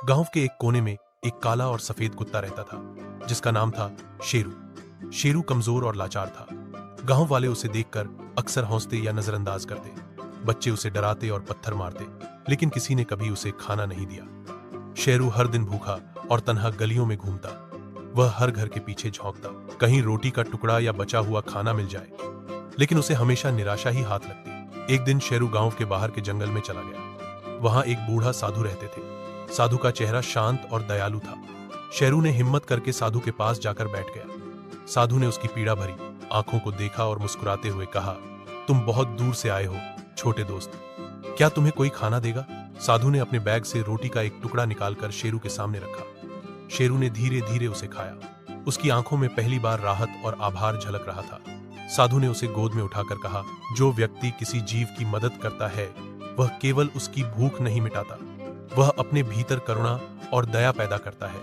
गांव के एक कोने में एक काला और सफेद कुत्ता रहता था जिसका नाम था शेरू। शेरू कमजोर और लाचार था। गांव वाले उसे देखकर अक्सर हंसते या नजरअंदाज करते। बच्चे उसे डराते और पत्थर मारते, लेकिन किसी ने कभी उसे खाना नहीं दिया। शेरू हर दिन भूखा और तन्हा गलियों में घूमता। वह हर घर के पीछे झोंकता, कहीं रोटी का टुकड़ा या बचा हुआ खाना मिल जाए, लेकिन उसे हमेशा निराशा ही हाथ लगती। एक दिन शेरू गांव के बाहर के जंगल में चला गया। वहां एक बूढ़ा साधु रहते थे। साधु का चेहरा शांत और दयालु था। शेरू ने हिम्मत करके साधु के पास जाकर बैठ गया। साधु ने उसकी पीड़ा भरी आंखों को देखा और मुस्कुराते हुए कहा, तुम बहुत दूर से आए हो छोटे दोस्त, क्या तुम्हें कोई खाना देगा? साधु ने अपने बैग से रोटी का एक टुकड़ा निकालकर शेरू के सामने रखा। शेरू ने धीरे धीरे उसे खाया। उसकी आंखों में पहली बार राहत और आभार झलक रहा था। साधु ने उसे गोद में उठाकर कहा, जो व्यक्ति किसी जीव की मदद करता है वह केवल उसकी भूख नहीं मिटाता, वह अपने भीतर करुणा और दया पैदा करता है।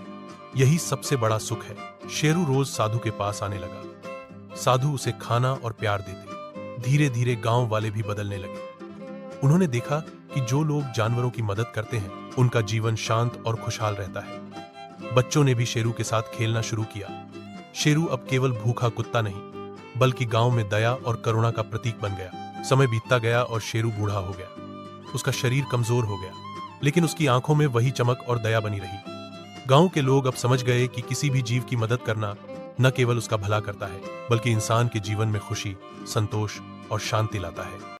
यही सबसे बड़ा सुख है। शेरू रोज साधु के पास आने लगा। साधु उसे खाना और प्यार देते। धीरे धीरे गांव वाले भी बदलने लगे। उन्होंने देखा कि जो लोग जानवरों की मदद करते हैं उनका जीवन शांत और खुशहाल रहता है। बच्चों ने भी शेरू के साथ खेलना शुरू किया। शेरू अब केवल भूखा कुत्ता नहीं, बल्कि गांव में दया और करुणा का प्रतीक बन गया। समय बीतता गया और शेरू बूढ़ा हो गया। उसका शरीर कमजोर हो गया, लेकिन उसकी आंखों में वही चमक और दया बनी रही। गांव के लोग अब समझ गए कि किसी भी जीव की मदद करना न केवल उसका भला करता है, बल्कि इंसान के जीवन में खुशी, संतोष और शांति लाता है।